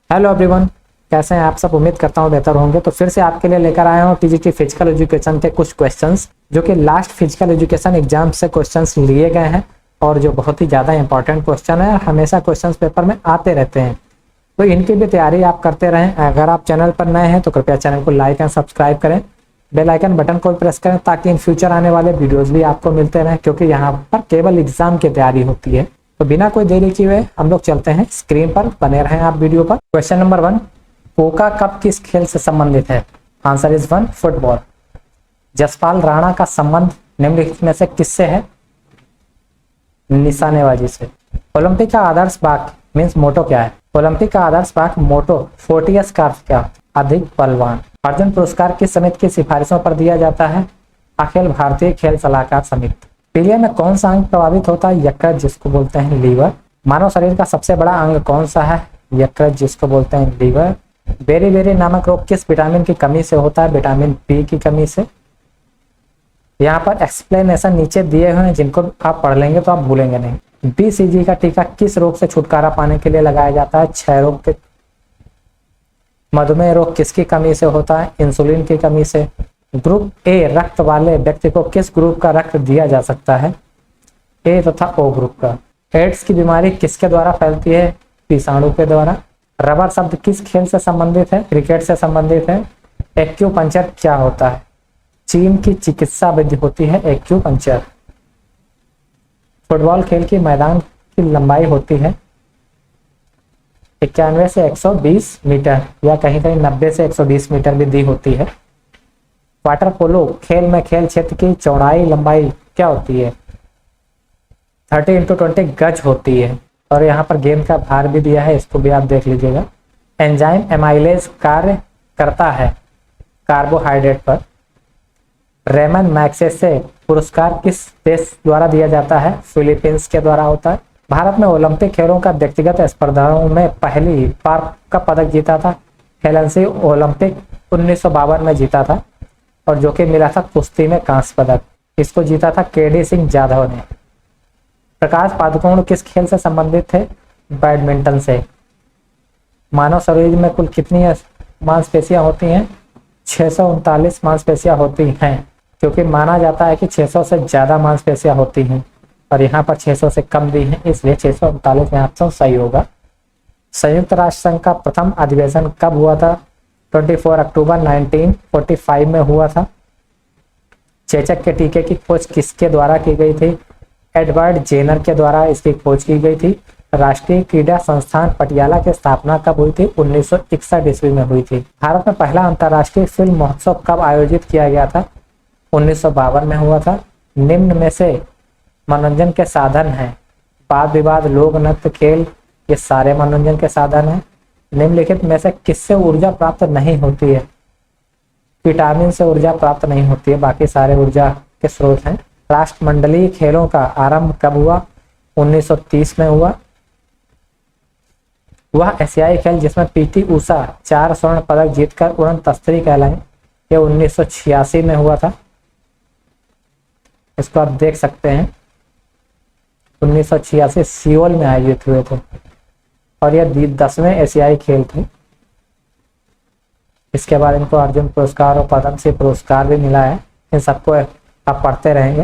Hello everyone, कैसे हैं आप सब। उम्मीद करता हूँ बेहतर होंगे। तो फिर से आपके लिए लेकर आया हूँ टीजीटी फिजिकल एजुकेशन के कुछ क्वेश्चंस जो कि लास्ट फिजिकल एजुकेशन एग्जाम से क्वेश्चंस लिए गए हैं और जो बहुत ही ज़्यादा इंपॉर्टेंट क्वेश्चन है और हमेशा क्वेश्चंस पेपर में आते रहते हैं। तो इनकी भी तैयारी आप करते रहें। अगर आप चैनल पर नए हैं तो कृपया चैनल को लाइक एंड सब्सक्राइब करें, बेल आइकन बटन को प्रेस करें ताकि इन फ्यूचर आने वाले वीडियोज़ भी आपको मिलते रहें, क्योंकि यहाँ पर केवल एग्जाम की तैयारी होती है। तो बिना कोई देरी किए हुए हम लोग चलते हैं स्क्रीन पर, बने रहें आप वीडियो पर। क्वेश्चन नंबर 1, पोका कप किस खेल से संबंधित है? Answer is 1, football. Jaspal Rana का संबंध निम्नलिखित में से किससे है? निशानेबाजी से। ओलंपिक का आदर्श वाक्य मीन्स मोटो क्या है? ओलंपिक का आदर्श वाक्य मोटो फोर्टियस का अर्थ क्या? अधिक बलवान। अर्जुन पुरस्कार किस समिति की सिफारिशों पर दिया जाता है? अखिल भारतीय खेल सलाहकार समिति। पीलिया में कौन सा अंग प्रभावित होता है? यकृत, जिसको बोलते हैं लीवर। मानव शरीर का सबसे बड़ा अंग कौन सा है? यकृत, जिसको बोलते हैं लीवर। बेरी बेरी नामक रोग किस विटामिन की कमी से होता है? विटामिन बी की कमी से। यहाँ पर एक्सप्लेनेशन नीचे दिए हुए हैं, जिनको आप पढ़ लेंगे तो आप भूलेंगे नहीं। बीसीजी का टीका किस रोग से छुटकारा पाने के लिए लगाया जाता है? क्षय रोग के। मधुमेह रोग किसकी कमी से होता है? इंसुलिन की कमी से। ग्रुप ए रक्त वाले व्यक्ति को किस ग्रुप का रक्त दिया जा सकता है? ए तथा ओ ग्रुप का। एड्स की बीमारी किसके द्वारा फैलती है? विषाणु के द्वारा। रबर शब्द किस खेल से संबंधित है? क्रिकेट से संबंधित है। एक्यूपंक्चर क्या होता है? चीन की चिकित्सा विधि होती है एक्यूपंक्चर। फुटबॉल खेल की मैदान की लंबाई होती है 91 से 120 मीटर, या कहीं कहीं 90 से 120 मीटर भी दी होती है। वाटर पोलो खेल में खेल क्षेत्र की चौड़ाई लंबाई क्या होती है? 30x20 गज होती है। और यहाँ पर गेंद का भार भी दिया है, इसको भी आप देख लीजिएगा। एंजाइम एमाइलेज कार्य करता है कार्बोहाइड्रेट पर। रेमन मैग्सेसे पुरस्कार किस देश द्वारा दिया जाता है? फिलीपींस के द्वारा होता है। भारत में ओलंपिक खेलों का व्यक्तिगत स्पर्धाओं में पहली बार का पदक जीता था? हेलेंसी ओलंपिक 1952 में जीता था, और जो कि मिला था कुश्ती में कांस्य पदक। इसको जीता था केडी सिंह जाधव ने। प्रकाश पादुकोण किस खेल से संबंधित थे? बैडमिंटन से। मानव शरीर में कुल कितनी मांसपेशियां होती हैं? 639 मांसपेशियां होती हैं, क्योंकि माना जाता है कि 600 से ज्यादा मांसपेशियां होती हैं, और यहाँ पर 600 से कम दी हैं, इसलिए 639 में ऑप्शन सही होगा। संयुक्त राष्ट्र संघ का प्रथम अधिवेशन कब हुआ था? 24 अक्टूबर 1945 में हुआ था। चेचक के टीके की खोज किसके द्वारा की गई थी? एडवर्ड जेनर के द्वारा इसकी खोज की गई थी। राष्ट्रीय क्रीड़ा संस्थान पटियाला की स्थापना कब हुई थी? 1961 ईस्वी में हुई थी। भारत में पहला अंतर्राष्ट्रीय फिल्म महोत्सव कब आयोजित किया गया था? 1952 में हुआ था। निम्न में से मनोरंजन के साधन हैं? वाद विवाद, लोक नृत्य, खेल, ये सारे मनोरंजन के साधन हैं। निम्नलिखित में से किससे ऊर्जा प्राप्त नहीं होती है? विटामिन से ऊर्जा प्राप्त नहीं होती है, बाकी सारे ऊर्जा के स्रोत हैं। राष्ट्रमंडलीय खेलों का आरंभ कब हुआ? 1930 में हुआ। वह एशियाई खेल जिसमें पीटी उषा 4 स्वर्ण पदक जीतकर उड़न तस्तरी कहलाए, यह 1986 में हुआ था। इसको आप देख सकते हैं, 1986 सियोल में आयोजित हुए थे, और यह 10वें एशियाई खेल थे। इसके बाद इनको अर्जुन पुरस्कार और पद्मश्री पुरस्कार भी मिला है। इन सबको आप पढ़ते रहेंगे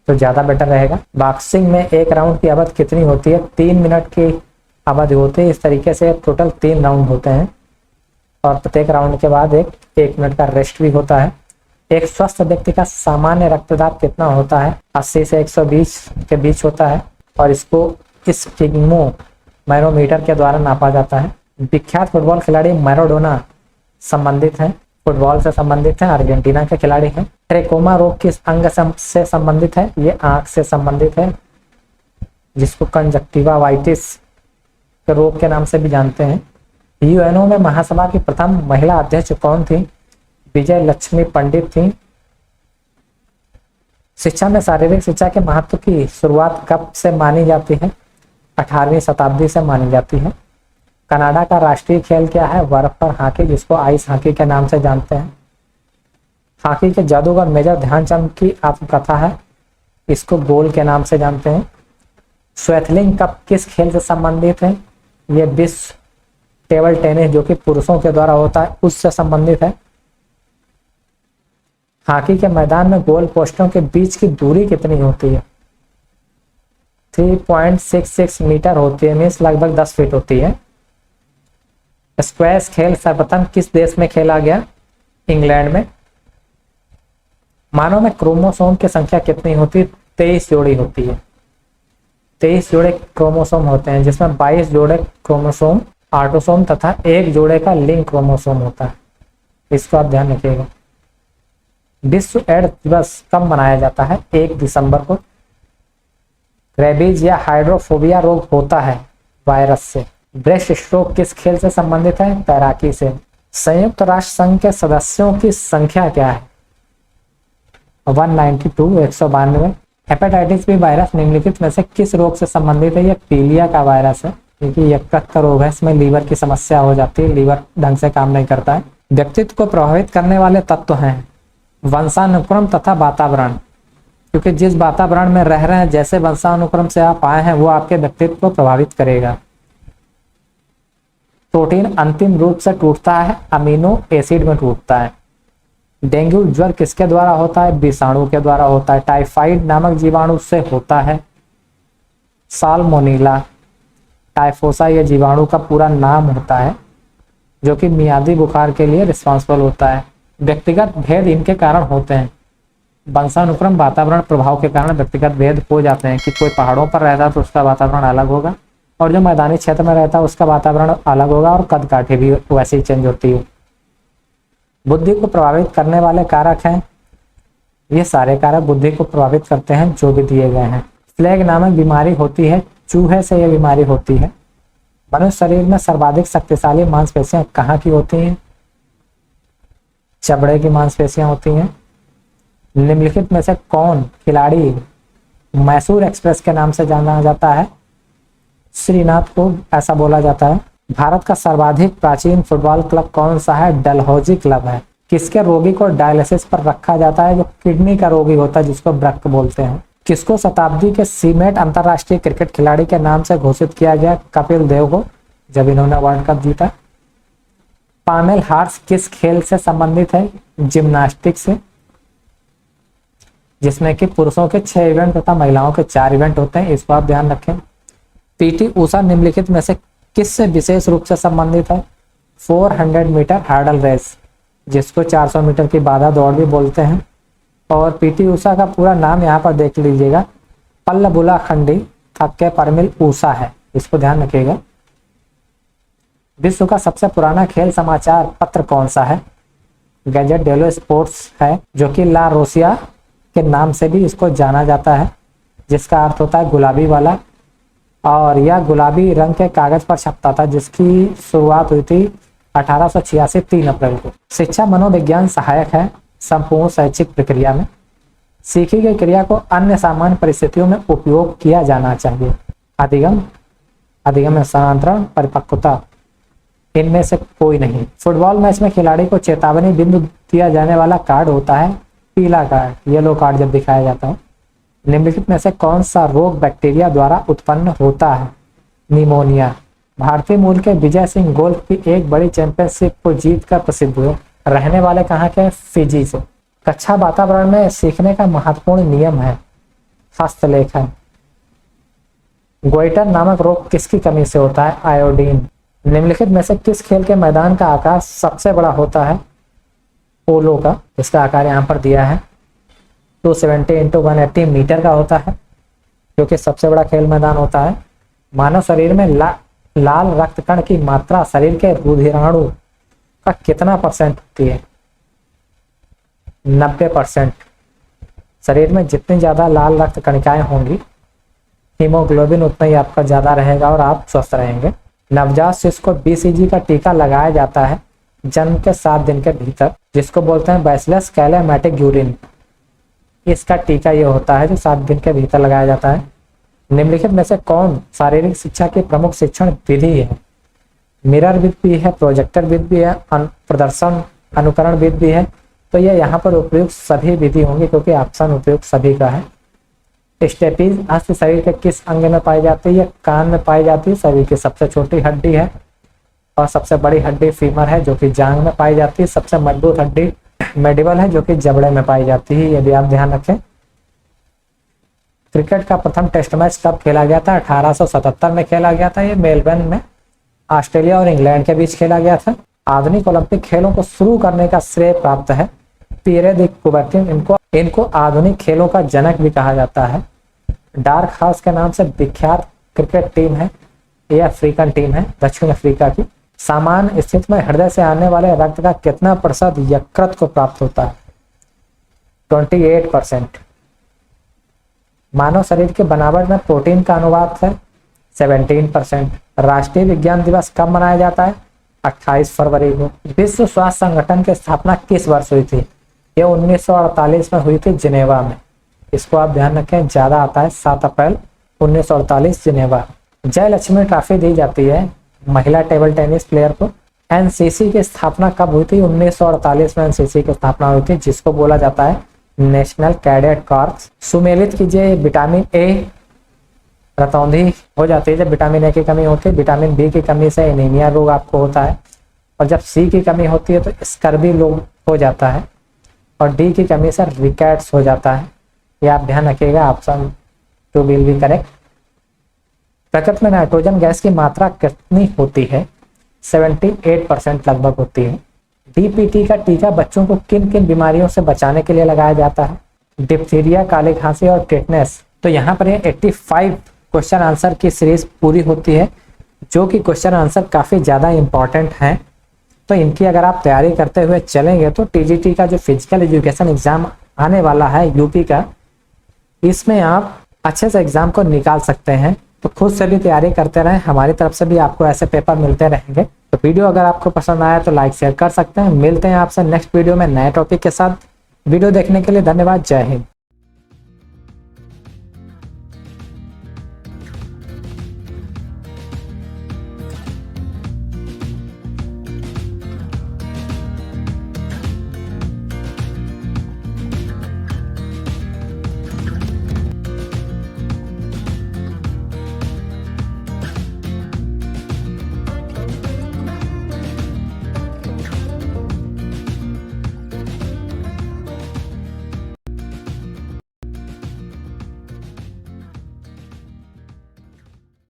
तो ज्यादा बेटर रहेगा। बॉक्सिंग में एक राउंड की अवधि कितनी होती है? 3 मिनट की अवधि होती है। इस तरीके से टोटल 3 राउंड होते हैं, और प्रत्येक राउंड के बाद एक मिनट का रेस्ट भी होता है। एक स्वस्थ व्यक्ति का सामान्य रक्तदाब कितना होता है? 80 से 120 के बीच होता है, और इसको स्फिग्मोमैनोमीटर के द्वारा नापा जाता है। विख्यात फुटबॉल खिलाड़ी मैराडोना संबंधित हैं? फुटबॉल से संबंधित हैं, अर्जेंटीना के खिलाड़ी हैं। ट्रेकोमा रोग किस अंग से संबंधित है? ये आंख से संबंधित है, जिसको कंजक्टिवा वाइटिस के रोग के नाम से भी जानते हैं। यूएनओ में महासभा की प्रथम महिला अध्यक्ष कौन थी? विजय लक्ष्मी पंडित थी। शिक्षा में शारीरिक शिक्षा के महत्व की शुरुआत कब से मानी जाती है? 18वीं शताब्दी से मानी जाती है। कनाडा का राष्ट्रीय खेल क्या है? बर्फ पर हॉकी, जिसको आइस हॉकी के नाम से जानते हैं। हॉकी के जादूगर मेजर ध्यानचंद की आत्मकथा है, इसको गोल के नाम से जानते हैं। स्वेथलिंग कप किस खेल से संबंधित है? ये विश्व टेबल टेनिस जो कि पुरुषों के द्वारा होता है उससे संबंधित है। हॉकी के मैदान में गोल पोस्टों के बीच की दूरी कितनी होती है? 3.66 मीटर होती है, मीन्स लगभग 10 फीट होती है। स्क्वैश खेल सर्वप्रथम किस देश में खेला गया? इंग्लैंड में। मानव में क्रोमोसोम की संख्या कितनी होती है? 23 जोड़ी होती है। 23 जोड़े क्रोमोसोम होते हैं, जिसमें 22 जोड़े क्रोमोसोम ऑटोसोम तथा 1 जोड़े का लिंक क्रोमोसोम होता है। इसको आप ध्यान रखिएगा। विश्व एड्स दिवस कब मनाया जाता है? 1 दिसंबर को। रेबीज या हाइड्रोफोबिया रोग होता है वायरस से। ब्रेस्ट स्ट्रोक किस खेल से संबंधित है? तैराकी से। संयुक्त राष्ट्र संघ के सदस्यों की संख्या क्या है? 192, 192। हेपेटाइटिस बी वायरस निम्नलिखित में से किस रोग से संबंधित है? यह पीलिया का वायरस है, क्योंकि यकृत का रोग है, इसमें लीवर की समस्या हो जाती है, लीवर ढंग से काम नहीं करता है। व्यक्तित्व को प्रभावित करने वाले तत्व हैं वंशानुक्रम तथा वातावरण, क्योंकि जिस वातावरण में रह रहे हैं, जैसे वंशानुक्रम से आप आए हैं, वो आपके व्यक्तित्व को प्रभावित करेगा। प्रोटीन अंतिम रूप से टूटता है, अमीनो एसिड में टूटता है। डेंगू ज्वर किसके द्वारा होता है? विषाणु के द्वारा होता है। टाइफाइड नामक जीवाणु से होता है। साल्मोनेला टाइफोसा ये जीवाणु का पूरा नाम होता है, जो कि मियादी बुखार के लिए रिस्पॉन्सिबल होता है। व्यक्तिगत भेद इनके कारण होते हैं। वंशानुक्रम वातावरण प्रभाव के कारण व्यक्तिगत भेद हो जाते हैं, कि कोई पहाड़ों पर रहता है तो उसका वातावरण अलग होगा, और जो मैदानी क्षेत्र में रहता है उसका वातावरण अलग होगा, और कद काठी भी वैसे ही चेंज होती है। बुद्धि को प्रभावित करने वाले कारक हैं, ये सारे कारक बुद्धि को प्रभावित करते हैं जो भी दिए गए हैं। प्लेग नामक बीमारी होती है, चूहे से यह बीमारी होती है। मनुष्य शरीर में सर्वाधिक शक्तिशाली मांसपेशियां कहाँ की होती हैं? चमड़े की मांसपेशियां होती हैं। निम्नलिखित में से कौन खिलाड़ी मैसूर एक्सप्रेस के नाम से जाना जाता है? श्रीनाथ को ऐसा बोला जाता है। भारत का सर्वाधिक प्राचीन फुटबॉल क्लब कौन सा है? डलहौजी क्लब है। किसके रोगी को डायलिसिस पर रखा जाता है? जो किडनी का रोगी होता है, जिसको ब्रक बोलते हैं। किसको शताब्दी के सीमेट अंतरराष्ट्रीय क्रिकेट खिलाड़ी के नाम से घोषित किया गया? कपिल देव को, जब इन्होंने वर्ल्ड कप जीता। पामेल हार्स किस खेल से संबंधित है? जिम्नास्टिक से, जिसमें कि पुरुषों के 6 इवेंट तथा महिलाओं के 4 इवेंट होते हैं। इसको आप ध्यान रखें। पीटी ऊषा निम्नलिखित में से किससे विशेष रूप से संबंधित है? 400 मीटर हर्डल रेस, जिसको 400 मीटर की बाधा दौड़ भी बोलते हैं। और पीटी ऊषा का पूरा नाम यहाँ पर देख लीजिएगा, पल्लबुला खंडी थक्के परमिल ऊषा है। इसको ध्यान रखिएगा। विश्व का सबसे पुराना खेल समाचार पत्र कौन सा है? गैजेट डेलो स्पोर्ट्स है, जो कि ला रोसिया के नाम से भी इसको जाना जाता है, जिसका अर्थ होता है गुलाबी वाला। और यह गुलाबी रंग के कागज पर छपता था, जिसकी शुरुआत हुई थी 1886 3 अप्रैल को। शिक्षा मनोविज्ञान सहायक है संपूर्ण शैक्षिक प्रक्रिया में। सीखी गई क्रिया को अन्य सामान्य परिस्थितियों में उपयोग किया जाना चाहिए। अधिगम, अधिगम स्थानांतरण, परिपक्वता, इनमें से कोई नहीं। फुटबॉल मैच में खिलाड़ी को चेतावनी बिंदु दिया जाने वाला कार्ड होता है पीला कार्ड, येलो कार्ड जब दिखाया जाता है। निम्नलिखित में से कौन सा रोग बैक्टीरिया द्वारा उत्पन्न होता है? निमोनिया। भारतीय मूल के विजय सिंह गोल्फ की एक बड़ी चैंपियनशिप को जीतकर प्रसिद्ध हुए। रहने वाले कहाँ के? फिजी से। कक्षा वातावरण में सीखने का महत्वपूर्ण नियम है हस्तलेखन। गोइटर नामक रोग किसकी कमी से होता है? आयोडीन। निम्नलिखित में से किस खेल के मैदान का आकार सबसे बड़ा होता है? पोलो का। इसका आकार यहाँ पर दिया है 270 × 180 मीटर का होता है, जो कि सबसे बड़ा खेल मैदान होता है। मानव शरीर में लाल रक्त कण की मात्रा शरीर के रुधिराणु का कितना परसेंट होती है? 90%। शरीर में जितनी ज्यादा लाल रक्त कणिकाएं होंगी, हीमोग्लोबिन उतना ही आपका ज्यादा रहेगा और आप स्वस्थ रहेंगे। नवजात शिशु को BCG का टीका लगाया जाता है जन्म के 7 दिन के भीतर, जिसको बोलते हैं बैसिलस कैलेमैटिक यूरिन। इसका टीका ये होता है जो 7 दिन के भीतर लगाया जाता है। निम्नलिखित में से कौन शारीरिक शिक्षा की प्रमुख शिक्षण विधि है? मिरर विद भी है, प्रोजेक्टर विद भी है, प्रदर्शन अनुकरण विद भी है। तो ये यहाँ पर उपयुक्त सभी विधि होंगे, क्योंकि ऑप्शन उपयुक्त सभी का है। स्टेपीज हस्त शरीर के किस अंग में पाई जाती है? कान में पाई जाती है। शरीर की सबसे छोटी हड्डी है। और सबसे बड़ी हड्डी फीमर है जो कि जांग में पाई जाती है। सबसे मजबूत हड्डी मेडिबल है जो कि जबड़े में पाई जाती है, ये भी आप ध्यान रखें। क्रिकेट का प्रथम टेस्ट मैच कब खेला गया था? 1877 में खेला गया था। ये मेलबर्न में ऑस्ट्रेलिया और इंग्लैंड के बीच खेला गया था। आधुनिक ओलंपिक खेलों को शुरू करने का श्रेय प्राप्त है पियरे दी कुबर्टिन। इनको आधुनिक खेलों का जनक भी कहा जाता है। डार्क हाउस के नाम से विख्यात क्रिकेट टीम है, ये अफ्रीकन टीम है, दक्षिण अफ्रीका की। सामान्य स्थिति में हृदय से आने वाले रक्त का कितना प्रतिशत यकृत को प्राप्त होता है? 28%। मानव शरीर के बनावट में प्रोटीन का अनुपात है 17%। राष्ट्रीय विज्ञान दिवस कब मनाया जाता है? 28 फरवरी को। विश्व स्वास्थ्य संगठन की स्थापना किस वर्ष हुई थी? यह 1948 में हुई थी जिनेवा में। इसको आप ध्यान रखें, ज्यादा आता है। 7 अप्रैल 1948 जिनेवा। जयलक्ष्मी ट्रॉफी दी जाती है महिला टेबल टेनिस प्लेयर को। एनसीसी की स्थापना कब हुई थी? 1948 में एनसीसी की स्थापना हुई थी, जिसको बोला जाता है नेशनल कैडेट कॉर्प्स। सुमेलित कीजिए, विटामिन ए रतौंधी हो जाती है जब विटामिन ए की कमी होती है। विटामिन बी की कमी से एनीमिया रोग आपको होता है, और जब सी की कमी होती है तो स्कर्वी रोग हो जाता है, और डी की कमी से रिकेट्स हो जाता है। ये आप ध्यान रखिएगा, ऑप्शन 2 विल बी करेक्ट। प्रकृति में नाइट्रोजन गैस की मात्रा कितनी होती है? 78% लगभग होती है। डीपीटी का टीका बच्चों को किन किन बीमारियों से बचाने के लिए लगाया जाता है? डिप्थीरिया, काली खांसी और टेटनस। तो यहाँ पर ये 85 क्वेश्चन आंसर की सीरीज पूरी होती है, जो कि क्वेश्चन आंसर काफ़ी ज़्यादा इंपॉर्टेंट हैं। तो इनकी अगर आप तैयारी करते हुए चलेंगे तो टीजीटी का जो फिजिकल एजुकेशन एग्जाम आने वाला है यूपी का, इसमें आप अच्छे से एग्जाम को निकाल सकते हैं। तो खुद से भी तैयारी करते रहें, हमारी तरफ से भी आपको ऐसे पेपर मिलते रहेंगे। तो वीडियो अगर आपको पसंद आया तो लाइक शेयर कर सकते हैं। मिलते हैं आपसे नेक्स्ट वीडियो में नए टॉपिक के साथ। वीडियो देखने के लिए धन्यवाद। जय हिंद।